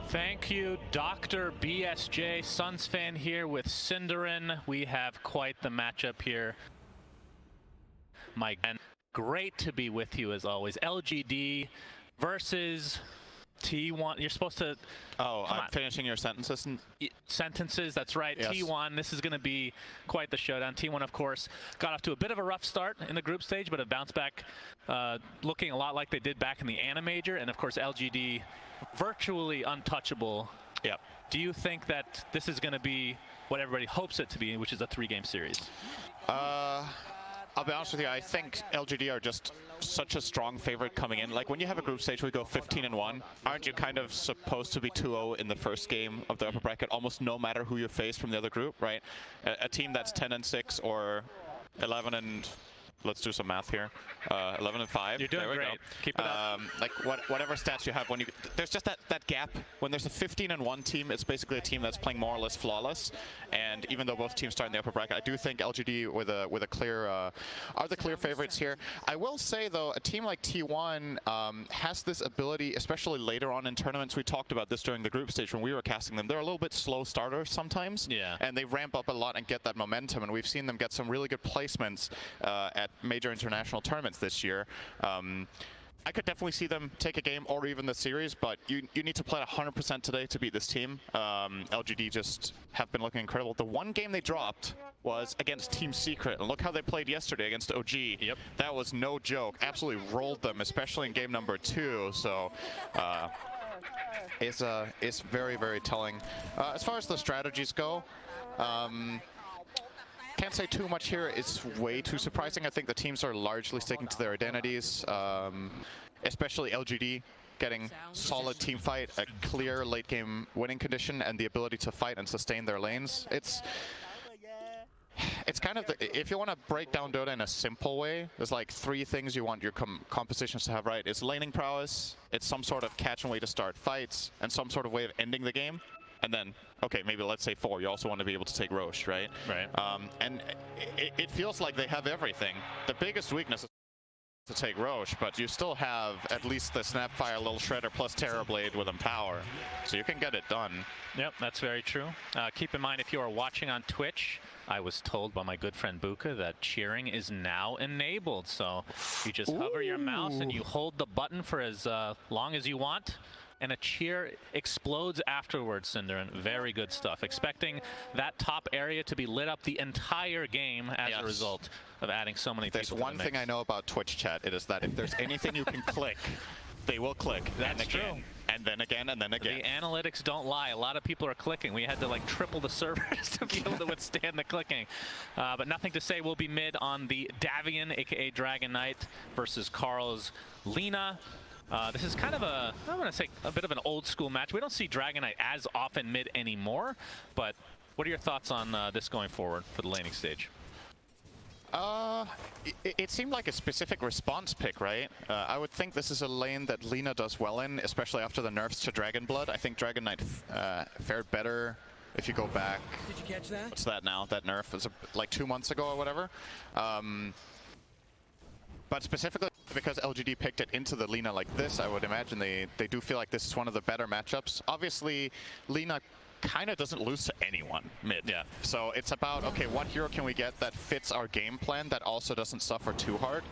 Thank you, Dr. BSJ. Suns fan here with Cinderin. We have quite the matchup here. Mike, and great to be with you as always. LGD versus T1. You're supposed to... Oh, I'm finishing your sentences. Sentences, that's right. Yes. T1, this is going to be quite the showdown. T1, of course, got off to a bit of a rough start in the group stage, but have bounced back looking a lot like they did back in the ANA Major. And, of course, LGD virtually untouchable. Yep. Do you think that this is going to be what everybody hopes it to be, which is a 3-game series? I'll be honest with you, I think LGD are just such a strong favorite coming in. Like when you have a group stage where you go 15-1, aren't you kind of supposed to be 2-0 in the first game of the upper bracket, almost no matter who you face from the other group, right? A team that's 10-6 or 11 and... Let's do some math here. 11-5. You're doing great. Go. Keep it up. Like whatever stats you have, when you there's just that gap. When there's a 15-1 team, it's basically a team that's playing more or less flawless. And even though both teams start in the upper bracket, I do think LGD with a clear are the clear favorites here. I will say though, a team like T1 has this ability, especially later on in tournaments. We talked about this during the group stage when we were casting them. They're a little bit slow starters sometimes. Yeah. And they ramp up a lot and get that momentum. And we've seen them get some really good placements at major international tournaments this year. I could definitely see them take a game or even the series, but you need to play at 100% today to beat this team. LGD just have been looking incredible. The one game they dropped was against TSpirit, and look how they played yesterday against OG. Yep. That was no joke. Absolutely rolled them, especially in game number 2. So it's very, very telling. As far as the strategies go, can't say too much here. It's way too surprising. I think the teams are largely sticking to their identities, especially LGD getting solid team fight, a clear late game winning condition, and the ability to fight and sustain their lanes. It's kind of, if you want to break down Dota in a simple way, there's like 3 things you want your compositions to have right. It's laning prowess, it's some sort of catch and way to start fights, and some sort of way of ending the game. And then, okay, maybe let's say 4. You also want to be able to take Roche, right? Right. And it feels like they have everything. The biggest weakness is to take Roche, but you still have at least the Snapfire, Little Shredder, plus Terrorblade with Empower. So you can get it done. Yep, that's very true. Keep in mind, if you are watching on Twitch, I was told by my good friend BuLka that cheering is now enabled. So you just hover your mouse and you hold the button for as long as you want. And a cheer explodes afterwards, Cinderin. Very good stuff. Expecting that top area to be lit up the entire game as a result of adding so many people. There's one thing I know about Twitch chat. It is that if there's anything you can click, they will click. That's true. And then again, and then again. The analytics don't lie. A lot of people are clicking. We had to like triple the servers to be able to withstand the clicking. But nothing to say. We'll be mid on the Davian, aka Dragon Knight, versus Karl's Lina. This is kind of I want to say a bit of an old school match. We don't see Dragon Knight as often mid anymore, but what are your thoughts on this going forward for the laning stage? It seemed like a specific response pick, right? I would think this is a lane that Lina does well in, especially after the nerfs to Dragon Blood. I think Dragon Knight fared better if you go back. Did you catch that? What's that now? That nerf was like 2 months ago or whatever. But specifically because LGD picked it into the Lina like this, I would imagine they do feel like this is one of the better matchups. Obviously, Lina kind of doesn't lose to anyone mid. Yeah. So it's about, okay, what hero can we get that fits our game plan that also doesn't suffer too hard?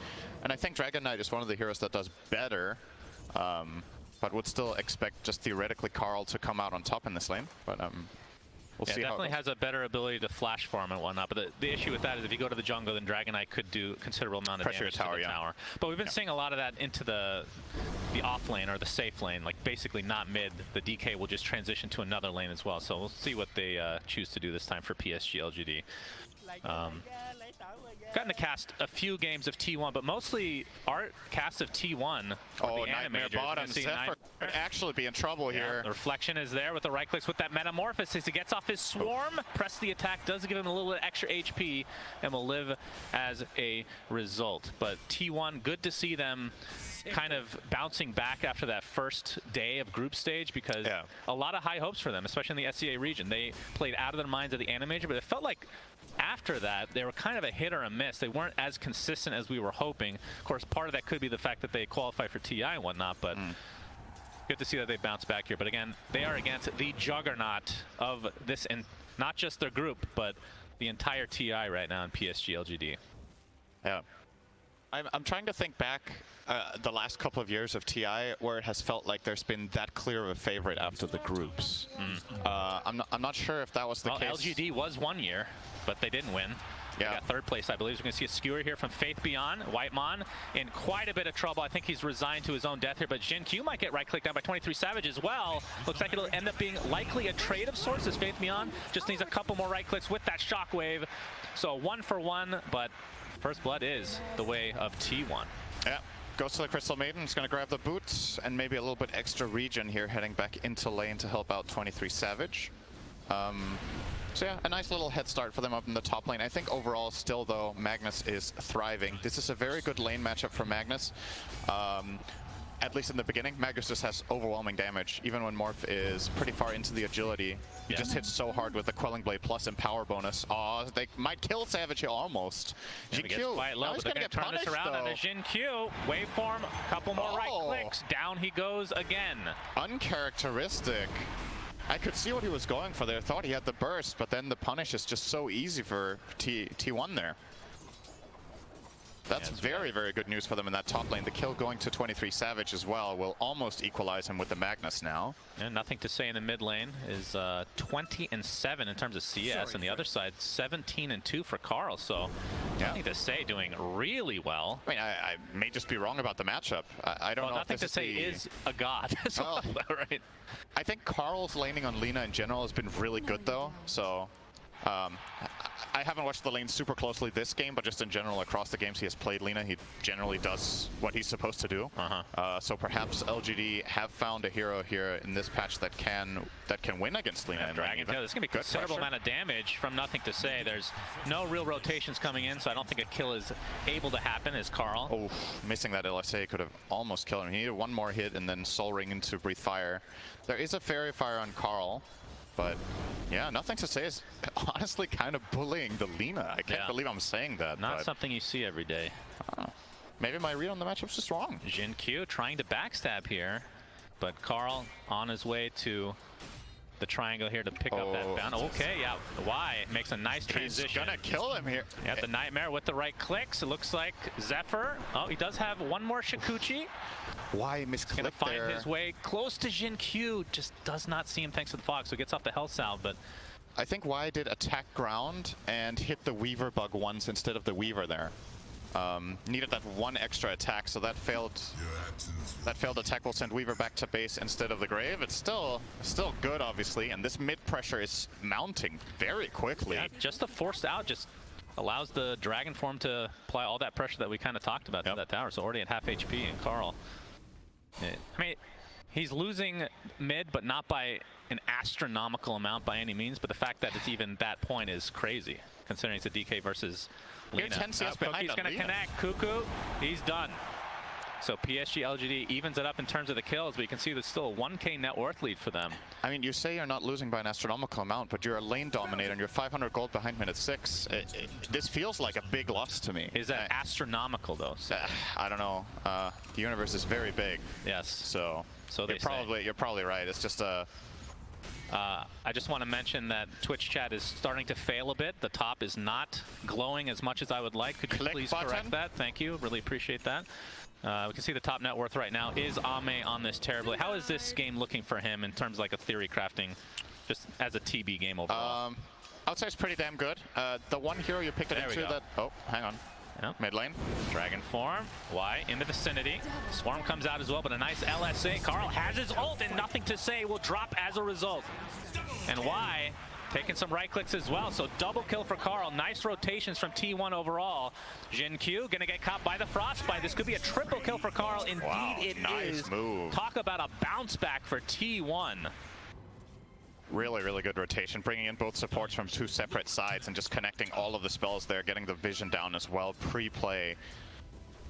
And I think Dragon Knight is one of the heroes that does better, but would still expect just theoretically Karl to come out on top in this lane. But we'll see how it definitely goes. has a better ability to flash farm and whatnot, but the issue with that is if you go to the jungle, then Dragon Knight could do a considerable amount of damage to the tower. But we've been seeing a lot of that into the off lane or the safe lane, like basically not mid. The DK will just transition to another lane as well, so we'll see what they choose to do this time for PSG.LGD. Gotten to cast a few games of T1, but mostly our cast of T1. Oh, Nightmare Bottom. Zephyr could actually be in trouble here. The reflection is there with the right clicks with that Metamorphosis. He gets off his Swarm, press the attack, does give him a little bit extra HP, and will live as a result. But T1, good to see them kind of bouncing back after that first day of group stage, because a lot of high hopes for them, especially in the SCA region. They played out of their minds at the ANA Major, but it felt like after that, they were kind of a hit or a miss. They weren't as consistent as we were hoping. Of course, part of that could be the fact that they qualified for TI and whatnot, but Good to see that they bounce back here, but again, they are against the juggernaut of this, and not just their group, but the entire TI right now in PSG.LGD. Yeah. I'm trying to think back the last couple of years of TI where it has felt like there's been that clear of a favorite after the groups. I'm not sure if that was the case. LGD was 1 year, but they didn't win. Yeah. They got third place, I believe. We're going to see a skewer here from Faith Beyond. Whitemon in quite a bit of trouble. I think he's resigned to his own death here, but XinQ might get right-clicked down by 23 Savage as well. Looks like it'll end up being likely a trade of sorts as Faith Beyond just needs a couple more right-clicks with that shockwave. So 1 for 1, but first blood is the way of T1. Yeah. Goes to the Crystal Maiden. He's going to grab the boots and maybe a little bit extra regen here, heading back into lane to help out 23 Savage. So yeah, a nice little head start for them up in the top lane. I think overall still though, Magnus is thriving. This is a very good lane matchup for Magnus. At least in the beginning, Magnus just has overwhelming damage. Even when Morph is pretty far into the agility, he just hits so hard with the Quelling Blade plus Empower bonus. Oh, they might kill Savage here almost. XinQ, quite low, but they're going to turn this around on a XinQ. Waveform, couple more right clicks. Down he goes again. Uncharacteristic. I could see what he was going for there. Thought he had the burst, but then the punish is just so easy for T1 there. That's very, very good news for them in that top lane. The kill going to 23 Savage as well will almost equalize him with the Magnus now. And nothing to say in the mid lane is 20-7 in terms of CS, and the other side 17-2 for Karl. So nothing to say doing really well. I mean, I may just be wrong about the matchup. I don't know. Nothing to say is a god as well, right? I think Karl's laning on Lina in general has been really good though. So I haven't watched the lane super closely this game, but just in general across the games he has played Lina, he generally does what he's supposed to do. So perhaps LGD have found a hero here in this patch that can win against Lina. Dragon Tail. This is going to be a considerable amount of damage from Nothing to Say. There's no real rotations coming in, so I don't think a kill is able to happen as Karl. Oh, missing that LSA could have almost killed him. He needed one more hit and then Soul Ring into Breathe Fire. There is a Fairy Fire on Karl. But yeah, Nothing to Say is honestly kind of bullying the Lina. I can't believe I'm saying that. Not something you see every day. Maybe my read on the matchup's just wrong. XinQ trying to backstab here, but Karl on his way to the triangle here to pick up that bound. Okay, yeah, Y makes a nice transition. He's gonna kill him here. Yeah, the Nightmare with the right clicks. It looks like Zephyr. Oh, he does have one more Shikuchi. Y misclicked gonna find there. his way close to XinQ. Just does not see him thanks to the fog, so gets off the health salve, but I think Y did attack ground and hit the Weaver bug once instead of the Weaver there. Needed that one extra attack, so that failed attack will send Weaver back to base instead of the Grave. It's still good, obviously, and this mid pressure is mounting very quickly. Yeah, just the forced out just allows the Dragon form to apply all that pressure that we kind of talked about to that tower. So already at half HP, and Karl, I mean, he's losing mid, but not by an astronomical amount by any means. But the fact that it's even that point is crazy, considering it's a DK versus Lina. 10 CS behind Cookie's going to connect. Cuckoo, he's done. So PSG.LGD evens it up in terms of the kills, but you can see there's still a 1K net worth lead for them. I mean, you say you're not losing by an astronomical amount, but you're a lane dominator and you're 500 gold behind minute 6. This feels like a big loss to me. Is that astronomical though? I don't know. The universe is very big. Yes. So you're you're probably right. It's just a. I just want to mention that Twitch chat is starting to fail a bit. The top is not glowing as much as I would like. Could you please correct that? Thank you. Really appreciate that. We can see the top net worth right now is Ame on this terribly. How is this game looking for him in terms of like a theory crafting, just as a TB game overall? I would say it's pretty damn good. The one hero you picked it into that. Oh, hang on. Yep. Mid lane. Dragon form. Y in the vicinity. Swarm comes out as well, but a nice LSA. Karl has his ult, and Nothing to Say will drop as a result. And Y taking some right clicks as well, so double kill for Karl. Nice rotations from T1 overall. XinQ gonna get caught by the Frostbite. This could be a triple kill for Karl. Indeed, wow, it nice is. Move. Talk about a bounce back for T1. Really, really good rotation, bringing in both supports from two separate sides and just connecting all of the spells there, getting the vision down as well, pre-play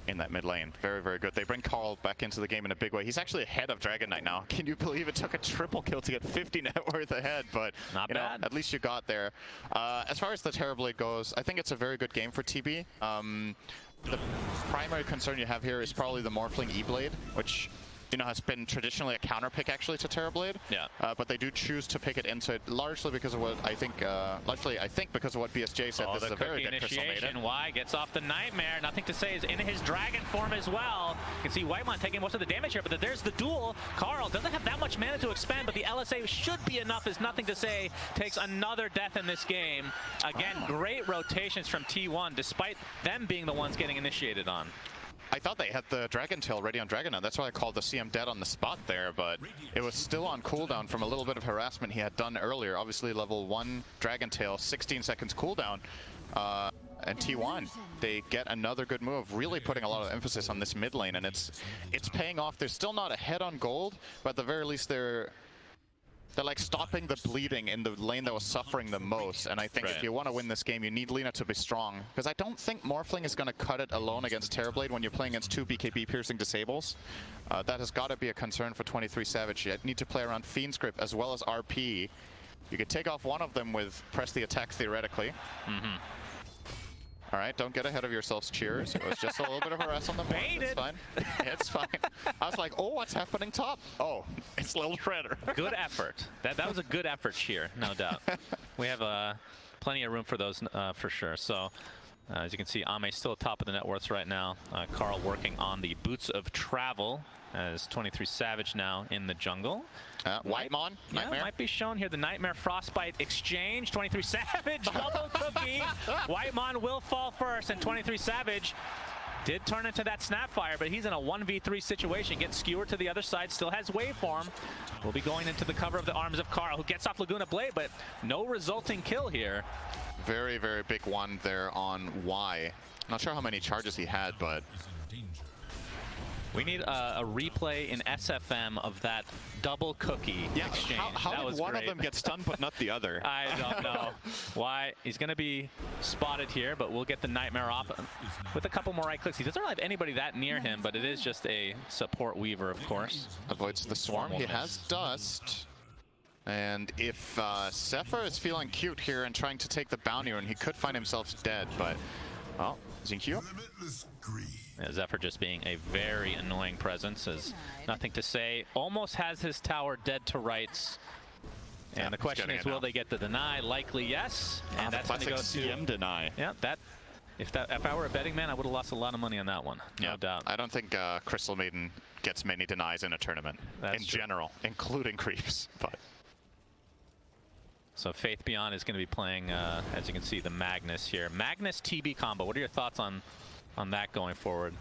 in that mid lane. Very, very good. They bring Karl back into the game in a big way. He's actually ahead of Dragon Knight now. Can you believe it took a triple kill to get 50 net worth ahead? But not bad. At least you got there. As far as the Terrorblade goes, I think it's a very good game for TB. The primary concern you have here is probably the Morphling E-Blade, which you know, has been traditionally a counter pick actually to Terrorblade. Yeah. But they do choose to pick it into it largely because of what I think, because of what BSJ said. This is a very good Crystal Maiden. Y gets off the Nightmare. Nothing to say is in his dragon form as well. You can see Whitemon taking most of the damage here, but there's the duel. Karl doesn't have that much mana to expend, but the LSA should be enough. Is Nothing to Say takes another death in this game. Again, great rotations from T1, despite them being the ones getting initiated on. I thought they had the Dragon Tail ready on Dragonite. That's why I called the CM dead on the spot there, but it was still on cooldown from a little bit of harassment he had done earlier. Obviously, level 1 Dragon Tail, 16 seconds cooldown. And T1, they get another good move, really putting a lot of emphasis on this mid lane, and it's paying off. They're still not ahead on gold, but at the very least they're like stopping the bleeding in the lane that was suffering the most. And I think if you want to win this game, you need Lina to be strong. Because I don't think Morphling is going to cut it alone against Terrorblade when you're playing against 2 BKB piercing disables. That has got to be a concern for 23Savage. You need to play around Fiend's Grip as well as RP. You could take off one of them with press the attack theoretically. All right, don't get ahead of yourselves, cheers. It was just a little bit of a rest on the board. It's fine. It's fine. I was like, oh, what's happening top? Oh, it's Little Shredder. Good effort. That was a good effort, cheer, no doubt. We have plenty of room for those for sure. So, as you can see, Ame's still top of the net worths right now. Karl working on the Boots of Travel as 23Savage now in the jungle. Whitemon, Nightmare. Might be shown here. The Nightmare Frostbite exchange. 23Savage, double cookie. Whitemon will fall first, and 23Savage did turn into that Snapfire, but he's in a 1v3 situation. Gets skewered to the other side, still has waveform. Will be going into the cover of the arms of Karl, who gets off Laguna Blade, but no resulting kill here. Very, very big one there on Y. Not sure how many charges he had, but we need a replay in SFM of that double cookie exchange. How did one of them get stunned but not the other? I don't know. Why? He's going to be spotted here, but we'll get the Nightmare off with a couple more right clicks. He doesn't really have anybody that near him, but it is just a support Weaver, of course. Avoids the Swarm. He has Dust. And if Zephyr is feeling cute here and trying to take the bounty run, he could find himself dead, but, well, XinQ. Yeah, Zephyr just being a very annoying presence, as Nothing to Say almost has his tower dead to rights. And the question is, will they get the deny? Likely yes. And that's going to go to CM deny. Yeah, if I were a betting man, I would have lost a lot of money on that one. No doubt. I don't think Crystal Maiden gets many denies in a tournament in general, including creeps. But so Faith Beyond is going to be playing, as you can see, the Magnus here. Magnus TB combo. What are your thoughts on that going forward?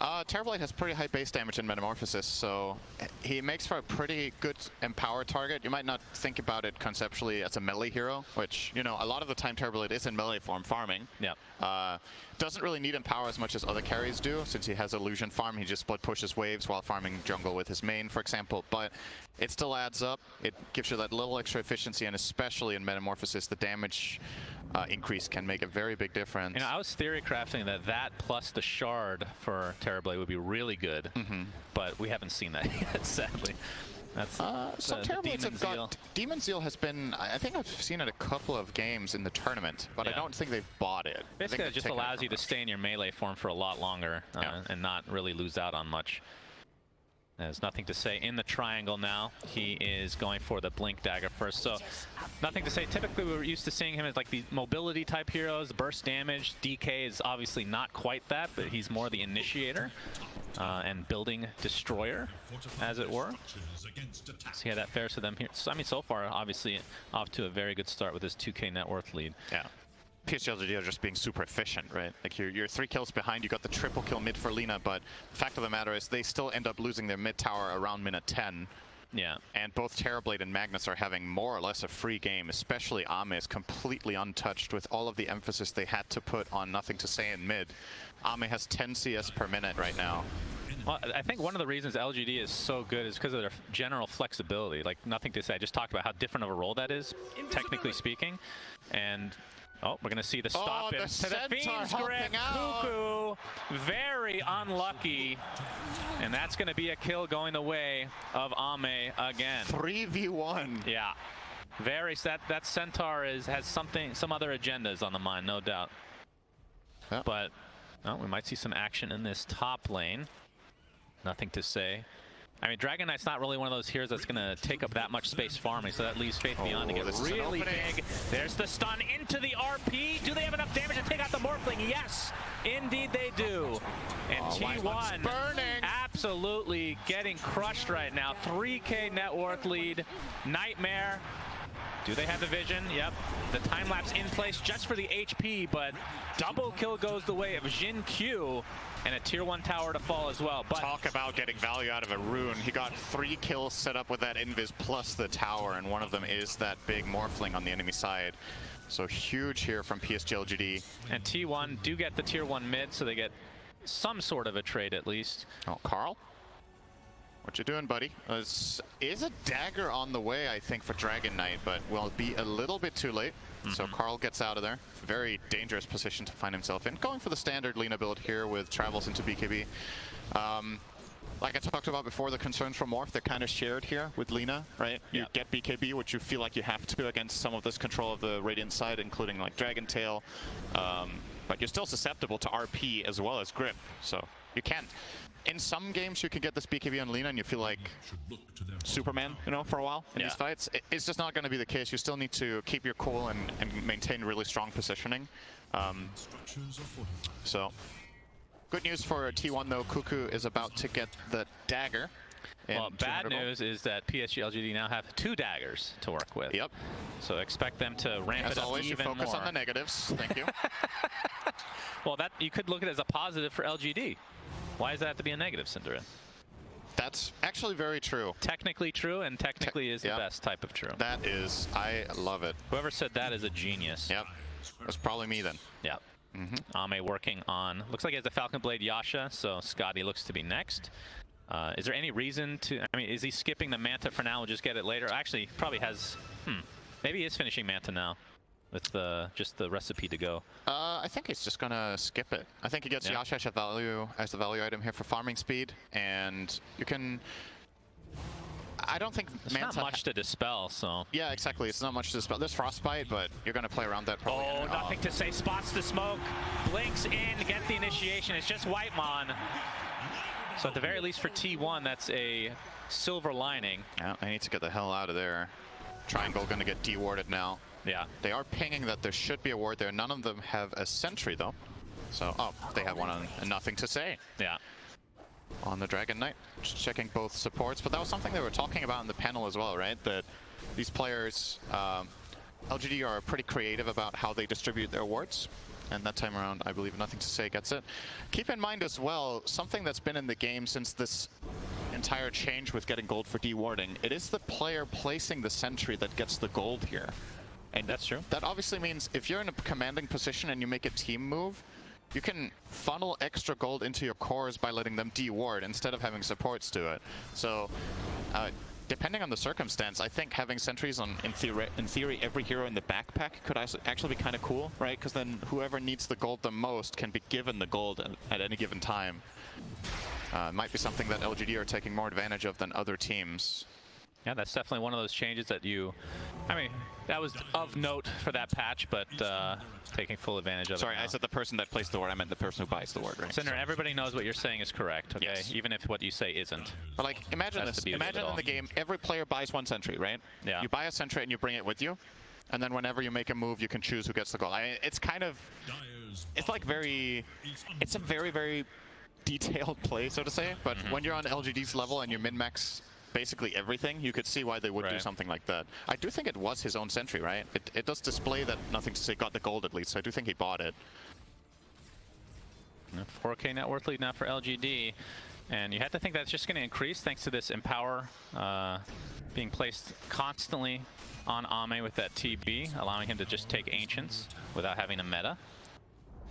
Terrorblade has pretty high base damage in Metamorphosis, so he makes for a pretty good empower target. You might not think about it conceptually as a melee hero, which, you know, a lot of the time Terrorblade is in melee form farming. Yeah. Doesn't really need empower as much as other carries do, since he has illusion farm. He just split pushes waves while farming jungle with his main, for example. But it still adds up. It gives you that little extra efficiency, and especially in Metamorphosis, the damage increase can make a very big difference. You know, I was theory crafting that plus the shard for Terrorblade would be really good, but we haven't seen that yet, sadly. That's some Terrorblades have got. Demon Zeal has been. I think I've seen it a couple of games in the tournament, but I don't think they've bought it. Basically, it just allows you to stay in your melee form for a lot longer and not really lose out on much. There's Nothing to Say in the triangle now. He is going for the Blink Dagger first. So, Nothing to Say. Typically, we were used to seeing him as like the mobility type heroes, burst damage. DK is obviously not quite that, but he's more the initiator and building destroyer, as it were. See how that fares to them here. So, I mean, so far, obviously, off to a very good start with his 2K net worth lead. Yeah. PSG.LGD are just being super efficient, right? Like you're 3 kills behind, you got the triple kill mid for Lina, but the fact of the matter is they still end up losing their mid tower around minute 10. Yeah. And both Terrorblade and Magnus are having more or less a free game, especially Ame is completely untouched with all of the emphasis they had to put on Nothing to Say in mid. Ame has 10 CS per minute right now. Well, I think one of the reasons LGD is so good is because of their general flexibility. Like Nothing to Say, I just talked about how different of a role that is, technically speaking. And oh, we're going to see the stop him to the Fiend's Grip. Cuckoo, very unlucky. And that's going to be a kill going the way of Ame again. 3v1. Yeah. That Centaur has some other agendas on the mind, no doubt. Yep. But we might see some action in this top lane. Nothing to say. I mean, Dragon Knight's not really one of those heroes that's going to take up that much space farming, so that leaves Faith Beyond to get really big. There's the stun into the RP. Do they have enough damage to take out the Morphling? Yes, indeed they do. And T1 absolutely getting crushed right now. 3K net worth lead. Nightmare. Do they have the vision? Yep. The time lapse in place just for the HP, but double kill goes the way of XinQ, and a tier 1 tower to fall as well. But talk about getting value out of a rune. He got 3 kills set up with that invis plus the tower, and one of them is that big Morphling on the enemy side. So huge here from PSG.LGD. And T1 do get the tier 1 mid, so they get some sort of a trade at least. Oh, Karl? What you doing, buddy? Is a dagger on the way, I think, for Dragon Knight, but will be a little bit too late. So Karl gets out of there. Very dangerous position to find himself in. Going for the standard Lina build here with travels into BKB. Like I talked about before, the concerns from Morph, they're kind of shared here with Lina, right? You get BKB, which you feel like you have to against some of this control of the Radiant side, including like Dragon Tail. But you're still susceptible to RP as well as Grip, so you can't. In some games, you can get this BKB on Lina and you feel like Superman, you know, for a while in these fights. It's just not going to be the case. You still need to keep your cool and maintain really strong positioning. So, good news for T1 though. Cuckoo is about to get the dagger. Well, bad news is that PSG.LGD now have 2 daggers to work with. Yep. So expect them to ramp it up always, even more. you focus on the negatives. Thank you. Well, that you could look at it as a positive for LGD. Why does that have to be a negative, Cinderin? That's actually very true. Technically true, and technically is the best type of true. That is, I love it. Whoever said that is a genius. Yep. That's probably me then. Yep. Ame working on, looks like he has the Falcon Blade Yasha, so Scotty looks to be next. Is there any reason to, I mean, is he skipping the Manta for now and just get it later? Actually, probably has, maybe he is finishing Manta now with just the recipe to go. I think he's just gonna skip it. I think he gets Yasha as the value item here for farming speed, and you can. I don't think There's not much to dispel, so. Yeah, exactly. It's not much to dispel. There's Frostbite, but you're gonna play around that probably. Oh, nothing to say. Spots the smoke, blinks in, gets the initiation. It's just Whitemon. So at the very least for T1, that's a silver lining. Yeah, I need to get the hell out of there. Triangle gonna get dewarded now. Yeah. They are pinging that there should be a ward there. None of them have a sentry though. So, oh, they have one on Nothing to Say. Yeah. On the Dragon Knight, just checking both supports. But that was something they were talking about in the panel as well, right? That these players, LGD are pretty creative about how they distribute their wards. And that time around, I believe Nothing to Say gets it. Keep in mind as well, something that's been in the game since this entire change with getting gold for dewarding, it is the player placing the sentry that gets the gold here. And that's true. That obviously means if you're in a commanding position and you make a team move, you can funnel extra gold into your cores by letting them deward instead of having supports do it. So, depending on the circumstance, I think having sentries on, in theory, every hero in the backpack could actually be kind of cool, right? Because then whoever needs the gold the most can be given the gold at any given time. Might be something that LGD are taking more advantage of than other teams. Yeah, that's definitely one of those changes that I mean, that was of note for that patch, but taking full advantage of it. Sorry, I said the person that placed the ward. I meant the person who buys the ward, right? Cinder, everybody knows what you're saying is correct, okay? Yes. Even if what you say isn't. But like, imagine this. Imagine in the game, every player buys one sentry, right? Yeah. You buy a sentry and you bring it with you. And then whenever you make a move, you can choose who gets the goal. It's kind of, it's like it's a very, very detailed play, so to say. But when you're on LGD's level and you min-max basically everything, you could see why they would do something like that. I do think it was his own sentry, right? It does display that Nothing to Say got the gold at least, so I do think he bought it. 4K net worth lead now for LGD. And you have to think that's just going to increase thanks to this Empower being placed constantly on Ame with that TB, allowing him to just take Ancients without having a meta.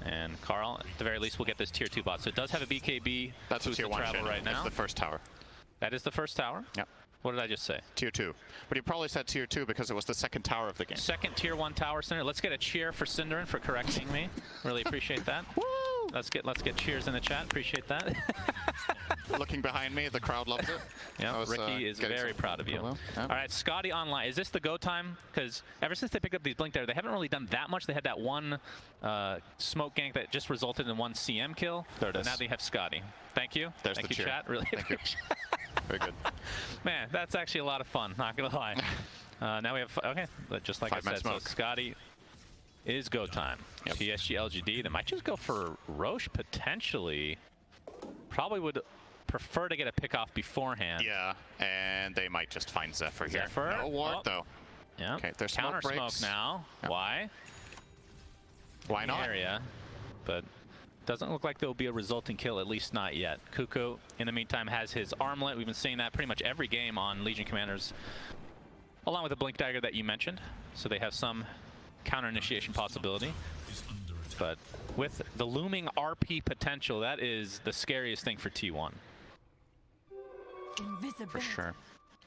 And Karl, at the very least, will get this tier 2 bot. So it does have a BKB. That's a tier 1 travel right now. That's the first tower. That is the first tower? Yep. What did I just say? Tier 2. But you probably said tier 2 because it was the second tower of the game. Second tier 1 tower, Cinder. Let's get a cheer for Cinderin for correcting me. Really appreciate that. Woo! let's get cheers in the chat. Appreciate that. Looking behind me, the crowd loves it. Yeah, Ricky is very proud of you. Yeah. All right, Scotty online. Is this the go time? Because ever since they picked up these blink there, they haven't really done that much. They had that one smoke gank that just resulted in one CM kill. There it is. Now they have Scotty. Thank you. There's Thank the you, cheer. chat. Really Thank you. Very good. Man, that's actually a lot of fun. Not gonna lie. Now we have okay, just like I said. So Scotty is go time. Yep. PSG.LGD. They might just go for Roche potentially. Probably would prefer to get a pick off beforehand. Yeah, and they might just find Zephyr here. Zephyr? No ward though. Yeah. Okay, there's counter smoke smoke breaks. now. Yep. Why? Why not? Area, but doesn't look like there will be a resulting kill, at least not yet. Kuku, in the meantime, has his armlet. We've been seeing that pretty much every game on Legion Commanders, along with the blink dagger that you mentioned. So they have some counter initiation possibility. But with the looming RP potential, that is the scariest thing for T1. For sure.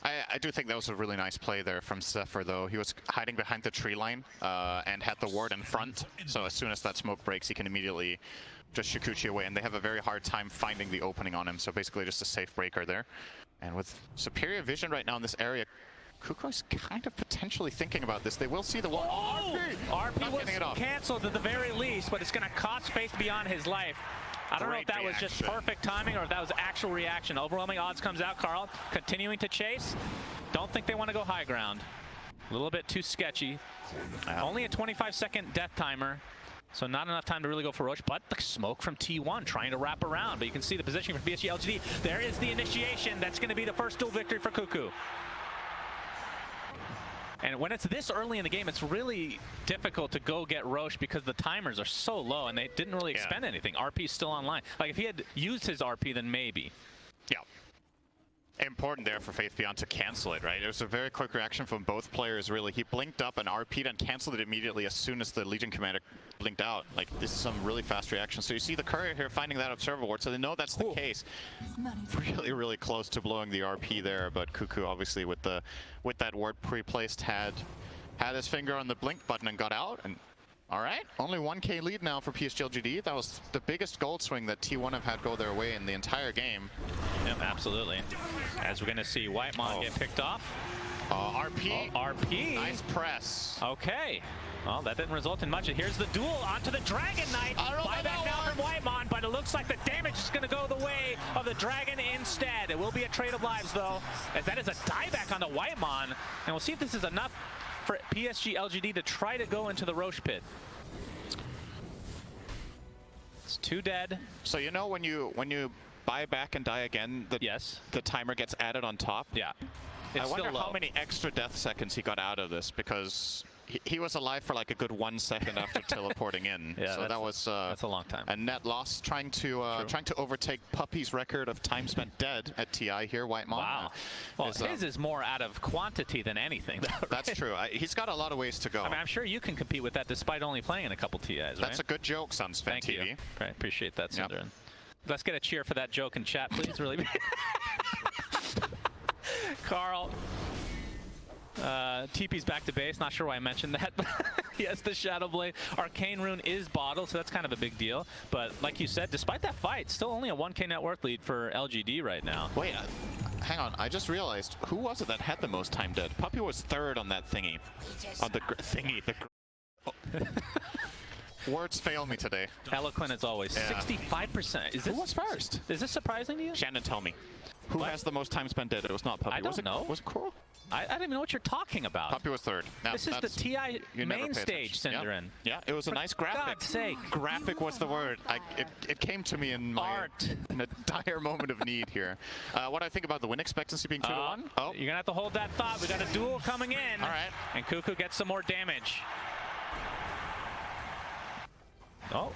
I do think that was a really nice play there from Zephyr, though. He was hiding behind the tree line and had the ward in front. So as soon as that smoke breaks, he can immediately just Shikuchi away. And they have a very hard time finding the opening on him. So basically just a safe breaker there. And with superior vision right now in this area, Kuko's kind of potentially thinking about this. They will see the wall. Oh! RP was canceled at the very least, but it's going to cost Faith beyond his life. I don't know if that was just perfect timing or if that was actual reaction. Overwhelming odds comes out. Karl continuing to chase. Don't think they want to go high ground. A little bit too sketchy. Only a 25-second death timer, so not enough time to really go for Roche. But the smoke from T1 trying to wrap around. But you can see the positioning from PSG.LGD. There is the initiation. That's going to be the first duel victory for Kuku. And when it's this early in the game, it's really difficult to go get Roche because the timers are so low and they didn't really expend anything. RP's still online. Like, if he had used his RP, then maybe. Yeah. Important there for Faith Beyond to cancel it, right? It was a very quick reaction from both players, really. He blinked up and RP'd and canceled it immediately as soon as the Legion commander blinked out. Like, this is some really fast reaction. So you see the courier here finding that observer ward, so they know that's the case. Really, really close to blowing the RP there, but Kuku obviously with that ward pre-placed had his finger on the blink button and got out. And all right, only 1K lead now for PSG.LGD. That was the biggest gold swing that T1 have had go their way in the entire game. Yep, absolutely. As we're going to see YapzOr get picked off. RP. RP. Nice press. Okay. Well, that didn't result in much. Here's the duel onto the Dragon Knight. Buyback now from YapzOr, but it looks like the damage is going to go the way of the Dragon instead. It will be a trade of lives, though, as that is a dieback on the YapzOr. And we'll see if this is enough for PSG.LGD to try to go into the Roche pit. It's 2 dead. So you know when you buy back and die again, the timer gets added on top? Yeah. I wonder how many extra death seconds he got out of this, because he was alive for like a good 1 second after teleporting in. Yeah, so that was that's a long time. A net loss, trying to overtake Puppey's record of time spent dead at TI here. YapzOr. Wow. Well, his is more out of quantity than anything. Though, right? That's true. He's got a lot of ways to go. I mean, I'm sure you can compete with that despite only playing in a couple TIs, right? That's a good joke, Sunsfan Thank TV. You. Right, appreciate that, Synderen. Yep. Let's get a cheer for that joke in chat, please. Really. Karl. TP's back to base. Not sure why I mentioned that. He has the Shadow Blade. Arcane Rune is bottled, so that's kind of a big deal. But like you said, despite that fight, still only a 1K net worth lead for LGD right now. Wait, hang on. I just realized, who was it that had the most time dead? Puppey was 3rd on that thingy. On the thingy. Words fail me today. Eloquent as always. 65%. Who was first? Is this surprising to you? Shannon, tell me. Who has the most time spent dead? It was not Puppey. I don't know. Was it Coral? I don't even know what you're talking about. Puppey was 3rd. Now, this is the TI main stage, Synderen. Yeah, it was a nice graphic. For God's sake. Graphic was the word. It came to me in in a dire moment of need here. What I think about the win expectancy being 2-1? You're going to have to hold that thought. We got a duel coming in. All right. And Kuku gets some more damage. Oh.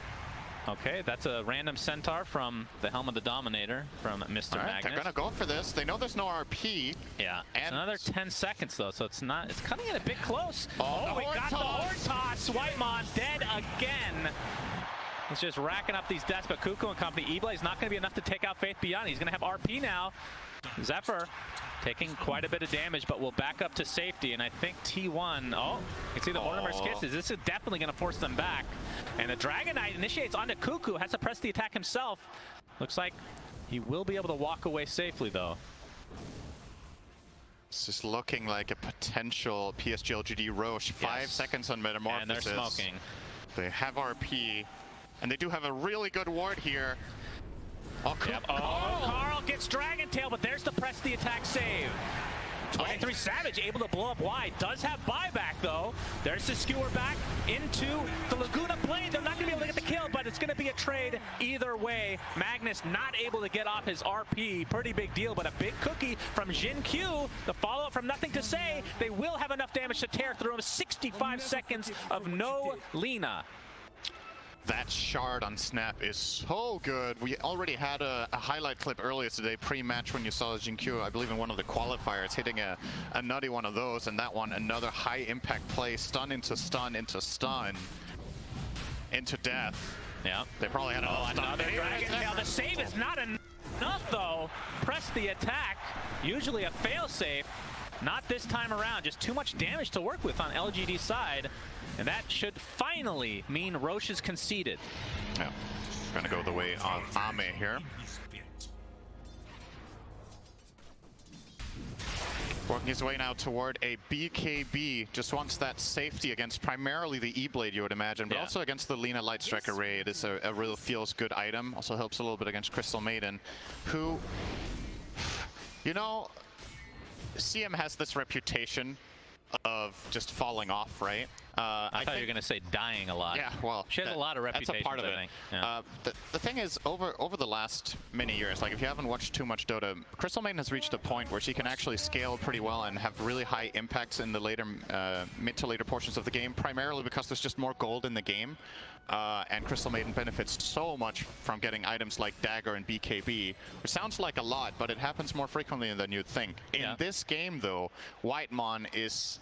Okay, that's a random centaur from the Helm of the Dominator from Mr. Magnus. They're gonna go for this. They know there's no RP. Yeah, and it's another 10 seconds though, so it's coming in a bit close. Oh, we got the horn toss. YapzOr dead again. He's just racking up these deaths, but Kuku and company, E-Blade's not gonna be enough to take out Faith Beyond. He's gonna have RP now. Zephyr taking quite a bit of damage, but will back up to safety. And I think T1, oh, you can see the Mortimer's Kisses. This is definitely going to force them back. And the Dragon Knight initiates onto Cuckoo, has to press the attack himself. Looks like he will be able to walk away safely, though. This is looking like a potential PSG.LGD Roche. 5 seconds on Metamorphosis. And they're smoking. They have RP, and they do have a really good ward here. Oh, Karl gets Dragon Tail, but there's the press the attack save. 23 Savage able to blow up wide. Does have buyback though. There's the skewer back into the Laguna plane. They're not going to be able to get the kill, but it's going to be a trade either way. Magnus not able to get off his RP. Pretty big deal, but a big cookie from XinQ. The follow-up from NothingToSay. They will have enough damage to tear through him. 65 seconds of no Lina. That shard on Snap is so good. We already had a highlight clip earlier today, pre-match, when you saw XinQ, I believe in one of the qualifiers, hitting a nutty one of those, and that one, another high impact play, stun into stun into stun into death. Yeah. They probably had another Dragon Tail. The save is not enough though. Press the attack, usually a fail-safe. Not this time around, just too much damage to work with on LGD's side. And that should finally mean Roche is conceded. Yeah, gonna go the way of Ame here. Working his way now toward a BKB. Just wants that safety against primarily the E-Blade, you would imagine, but also against the Lina Light Strike Array. It is a real feels good item. Also helps a little bit against Crystal Maiden, who, you know, CM has this reputation of just falling off, right? I thought you were going to say dying a lot. Yeah, well, she has a lot of reputations. That's a part of it. Yeah. The thing is, over the last many years, like if you haven't watched too much Dota, Crystal Maiden has reached a point where she can actually scale pretty well and have really high impacts in the later, mid to later portions of the game, primarily because there's just more gold in the game. And Crystal Maiden benefits so much from getting items like Dagger and BKB, which sounds like a lot, but it happens more frequently than you'd think. In this game, though, Whitemon is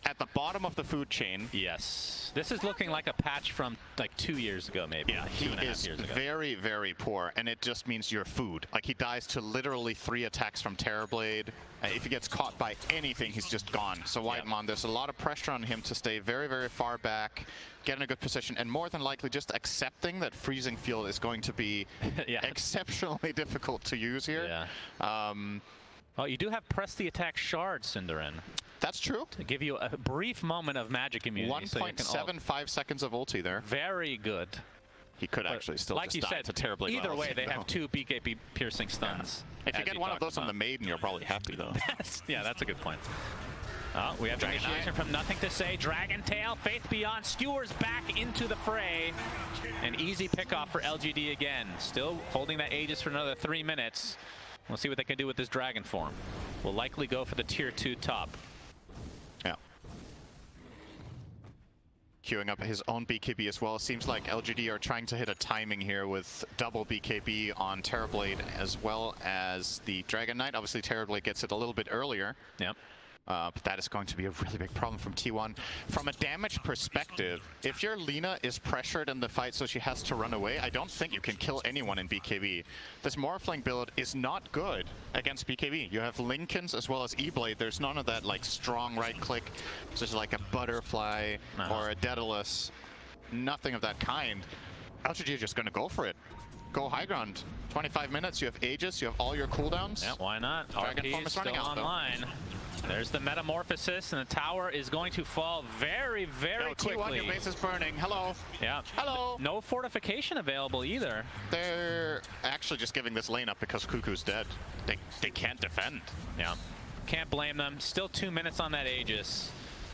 at the bottom of the food chain. Yes. This is looking like a patch from like 2 years ago, maybe. Yeah, like he 2.5 is years ago. very, very poor, and it just means you're food. Like, he dies to literally 3 attacks from Terrorblade. If he gets caught by anything, he's just gone. So Whitemon, there's a lot of pressure on him to stay very, very far back, get in a good position, and more than likely just accepting that Freezing Field is going to be exceptionally difficult to use here. Yeah. Well, you do have press the attack shard, Cinderin. That's true. To give you a brief moment of magic immunity. 1.75 seconds of ulti there. Very good. He could actually still like just die to terribly. Either way, they have 2 BKB piercing stuns. Yeah. If you get one of those on the Maiden, you're probably happy, though. Yeah, that's a good point. Oh, we have initiation from NothingToSay. Dragon Tail, Faith Beyond, skewers back into the fray. An easy pickoff for LGD again. Still holding that Aegis for another 3 minutes. We'll see what they can do with this Dragon form. We'll likely go for the tier 2 top. Yeah. Queuing up his own BKB as well. Seems like LGD are trying to hit a timing here with double BKB on Terrorblade as well as the Dragon Knight. Obviously, Terrorblade gets it a little bit earlier. Yep. But that is going to be a really big problem from T1. From a damage perspective, if your Lina is pressured in the fight so she has to run away, I don't think you can kill anyone in BKB. This Morphling build is not good against BKB. You have Lincolns as well as E-Blade. There's none of that like strong right click, such as like a Butterfly or a Daedalus. Nothing of that kind. LGD are just going to go for it. Go high ground. 25 minutes, you have Aegis, you have all your cooldowns. Yeah, why not? Dragon form is running out, online. There's the Metamorphosis, and the tower is going to fall very, very quickly. T1, your base is burning. Hello. Yeah. Hello. No fortification available either. They're actually just giving this lane up because Cuckoo's dead. They can't defend. Yeah. Can't blame them. Still 2 minutes on that Aegis.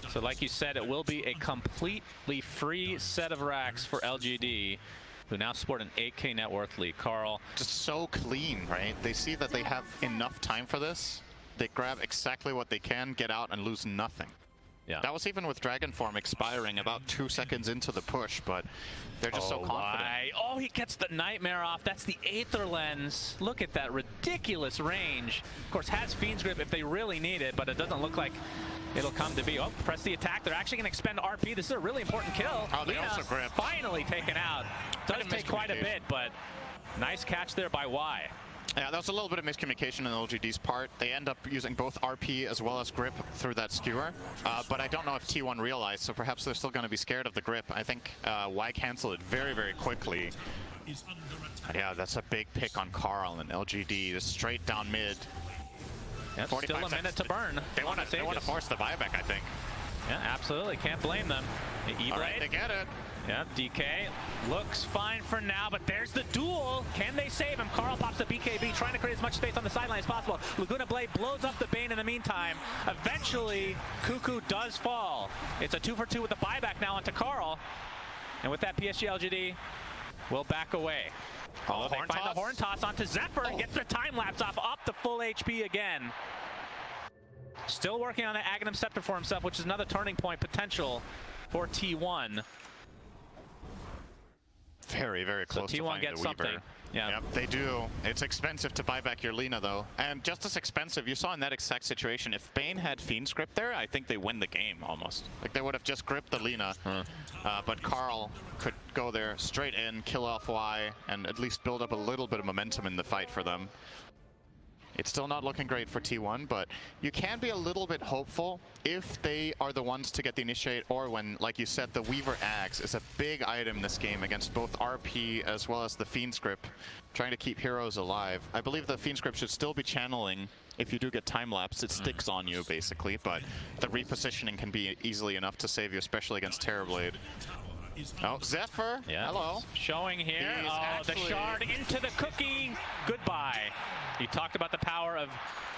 So like you said, it will be a completely free set of racks for LGD, who now sport an 8K net worth lead. Karl. Just so clean, right? They see that they have enough time for this. They grab exactly what they can, get out, and lose nothing. Yeah. That was even with Dragon Form expiring about 2 seconds into the push, but they're just so confident. Oh, he gets the Nightmare off. That's the Aether Lens. Look at that ridiculous range. Of course, has Fiend's Grip if they really need it, but it doesn't look like it'll come to be. Oh, press the attack. They're actually going to expend RP. This is a really important kill. Oh, they also grip. Finally taken out. Does take quite a bit, but nice catch there by Y. Yeah, that was a little bit of miscommunication on LGD's part. They end up using both RP as well as grip through that skewer. But I don't know if T1 realized, so perhaps they're still going to be scared of the grip. I think Y canceled it very, very quickly. Yeah, that's a big pick on Karl and LGD, just straight down mid. Yep, still a minute to burn. They want to force the buyback, I think. Yeah, absolutely. Can't blame them. The All right, they get it. Yeah, DK looks fine for now, but there's the duel. Can they save him? Karl pops the BKB, trying to create as much space on the sideline as possible. Laguna Blade blows up the Bane in the meantime. Eventually, Cuckoo does fall. It's a 2-for-2 with the buyback now onto Karl. And with that, PSG.LGD will back away. Oh, they find the horn toss onto Zephyr and gets the time lapse off up to full HP again. Still working on an Aghanim Scepter for himself, which is another turning point potential for T1. Very, very close so to T1 gets something. Yeah, yep, they do. It's expensive to buy back your Lina, though. And just as expensive, you saw in that exact situation, if Bane had Fiend's Grip there, I think they win the game, almost. Like, they would have just gripped the Lina. But Karl could go there straight in, kill off Y, and at least build up a little bit of momentum in the fight for them. It's still not looking great for T1, but you can be a little bit hopeful if they are the ones to get the initiate, or when, like you said, the Weaver Axe is a big item in this game against both RP as well as the Fiend's Grip, trying to keep heroes alive. I believe the Fiend's Grip should still be channeling. If you do get time lapse, it sticks on you, basically, but the repositioning can be easily enough to save you, especially against Terrorblade. Oh, Zephyr, yeah. Hello. Showing here, the shard into the cookie, goodbye. You talked about the power of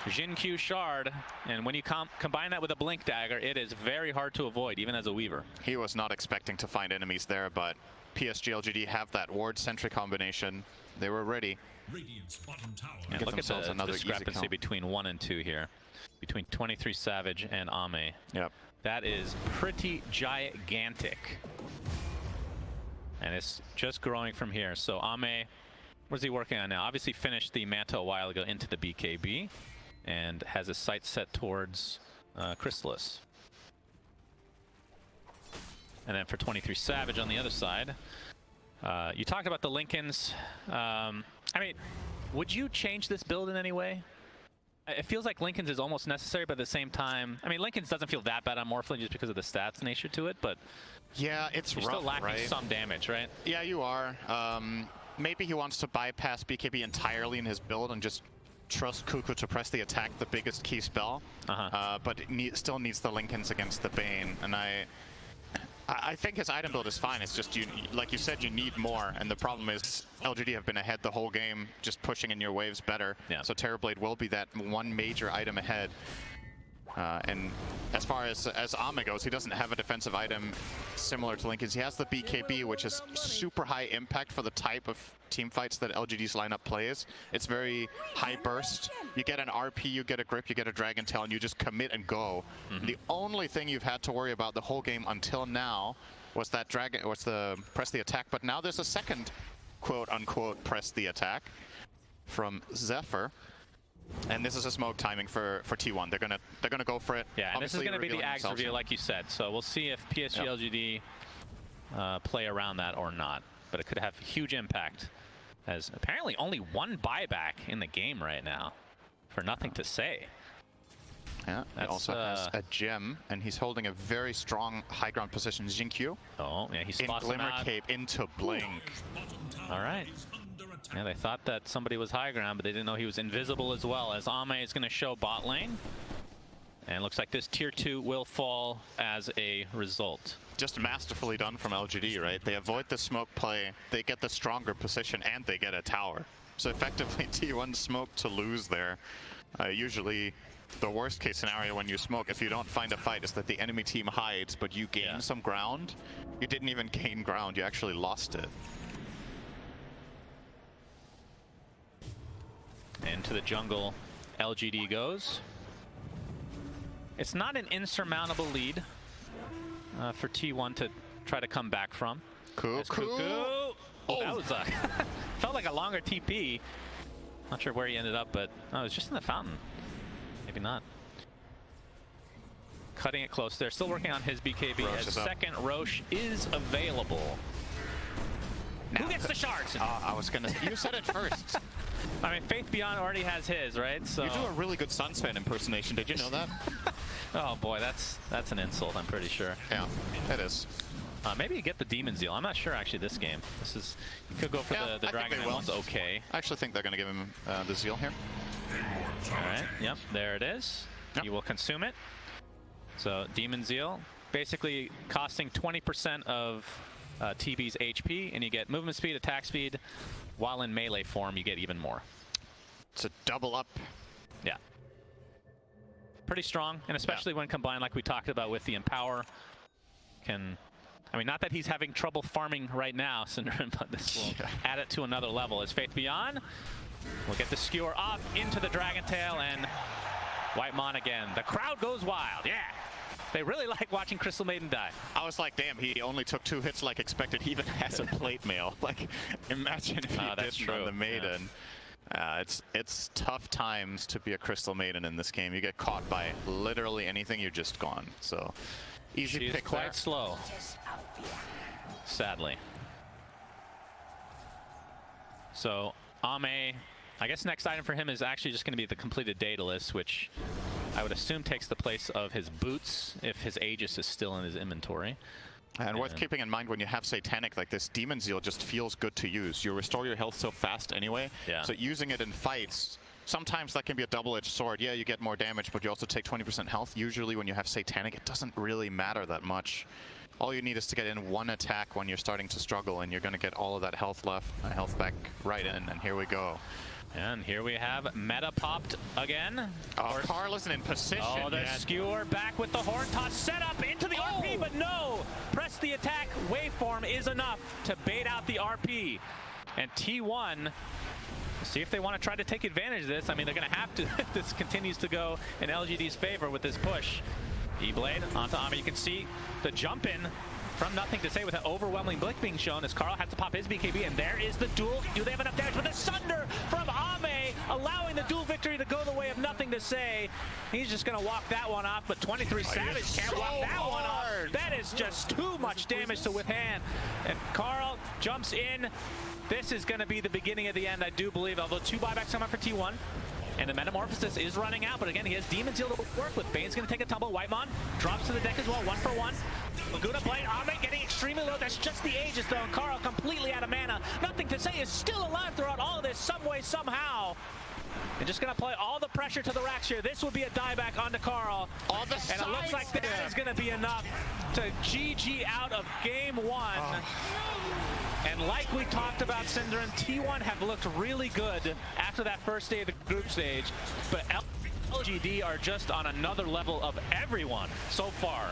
XinQ shard, and when you combine that with a blink dagger, it is very hard to avoid, even as a Weaver. He was not expecting to find enemies there, but PSG.LGD have that ward sentry combination. They were ready. And look at the discrepancy between 1 and 2 here, between 23 Savage and Ame. Yep. That is pretty gigantic. And it's just growing from here. So Ame, what is he working on now? Obviously finished the Manta a while ago into the BKB and has his sights set towards Chrysalis. And then for 23 Savage on the other side, you talked about the Lincolns. I mean, would you change this build in any way? It feels like Lincoln's is almost necessary, but at the same time, I mean, Lincoln's doesn't feel that bad on Morphling just because of the stats nature to it, but yeah, it's you're rough, still lacking right? some damage, right? Yeah, you are. Maybe he wants to bypass BKB entirely in his build and just trust Cuckoo to press the attack, the biggest key spell, but it still needs the Lincolns against the Bane, and I think his item build is fine. It's just, like you said, you need more. And the problem is LGD have been ahead the whole game, just pushing in your waves better. Yeah. So Terrorblade will be that one major item ahead. And as far as Ame goes, he doesn't have a defensive item similar to Lincoln's. He has the BKB, which is super high impact for the type of team fights that LGD's lineup plays. It's very high burst. You get an RP, you get a grip, you get a Dragon Tail, and you just commit and go. The only thing you've had to worry about the whole game until now was that press the attack. But now there's a second quote-unquote press the attack from Zephyr. And this is a smoke timing for T1. They're gonna go for it. Yeah, and this is gonna be the Ags reveal, like you said. So we'll see if PSG.LGD play around that or not. But it could have huge impact, as apparently only one buyback in the game right now, for NothingToSay. Yeah, he also has a gem, and he's holding a very strong high ground position. XinQ. Oh, yeah, he spots in Glimmer Cape into Blink. All right. Yeah, they thought that somebody was high ground, but they didn't know he was invisible as well, as Ame is going to show bot lane. And looks like this tier 2 will fall as a result. Just masterfully done from LGD, right? They avoid the smoke play, they get the stronger position, and they get a tower. So effectively, T1 smoke to lose there. Usually, the worst case scenario when you smoke, if you don't find a fight, is that the enemy team hides, but you gain some ground. You didn't even gain ground, you actually lost it. Into the jungle, LGD goes. It's not an insurmountable lead for T1 to try to come back from. Cuckoo. Oh, that was felt like a longer TP. Not sure where he ended up, but it was just in the fountain. Maybe not. Cutting it close there. Still working on his BKB. As second Roche is available. Now, who gets the shards? I was gonna. You said it first. I mean, Faith Beyond already has his, right? So You do a really good Suns fan impersonation. Did you know that? oh boy, that's an insult, I'm pretty sure. Yeah, it is. Maybe you get the Demon Zeal. I'm not sure actually this game. This is, you could go for the Dragon one's okay. I actually think they're going to give him the Zeal here. Alright, yep, there it is. Yep. You will consume it. So Demon Zeal, basically costing 20% of TB's HP, and you get movement speed, attack speed. While in melee form, you get even more. It's a double up. Yeah. Pretty strong, and especially when combined like we talked about with the Empower. I mean, not that he's having trouble farming right now, Syndrome, but this will add it to another level. As Faith Beyond will get the skewer off into the Dragon Tail, and YapzOr again. The crowd goes wild, yeah! They really like watching Crystal Maiden die. I was like, damn, he only took 2 hits like expected. He even has a plate mail. Like, imagine if he didn't on the Maiden. Yeah. It's tough times to be a Crystal Maiden in this game. You get caught by literally anything, you're just gone. So, easy She's pick quite there. slow, sadly. So, Ame, I guess next item for him is actually just going to be the completed Daedalus, which I would assume takes the place of his boots if his Aegis is still in his inventory. And worth keeping in mind when you have Satanic like this, Demon Zeal just feels good to use. You restore your health so fast anyway, so using it in fights, sometimes that can be a double-edged sword. Yeah, you get more damage, but you also take 20% health. Usually when you have Satanic, it doesn't really matter that much. All you need is to get in 1 attack when you're starting to struggle, and you're going to get all of that health back right in, and here we go. And here we have meta popped again. Oh, Karl isn't in position Oh, the yet. skewer back with the horn toss set up into the RP, but no! Press the attack waveform is enough to bait out the RP. And T1, see if they want to try to take advantage of this. I mean, they're going to have to if this continues to go in LGD's favor with this push. E-Blade onto Ame. You can see the jump in from NothingToSay with an overwhelming blink being shown as Karl has to pop his BKB, and there is the duel. Do they have enough damage? But the Sunder from Ame, allowing the duel victory to go the way of NothingToSay. He's just going to walk that one off, but 23 Savage can't walk that one off. That is just too much damage to withstand. And Karl jumps in. This is going to be the beginning of the end, I do believe, although 2 buybacks come out for T1. And the Metamorphosis is running out, but again, he has Demon Zeal to work with. Bane's going to take a tumble. YapzOr drops to the deck as well, 1 for 1. Laguna Blade, Ame getting extremely low. That's just the Aegis, though. And Karl completely out of mana. NothingToSay is still alive throughout all of this, some way, somehow. And just going to play all the pressure to the racks here. This will be a dieback onto Karl. And it looks like that is going to be enough to GG out of game 1. And like we talked about, Syndrome, T1 have looked really good after that first day of the group stage, but LGD are just on another level of everyone so far.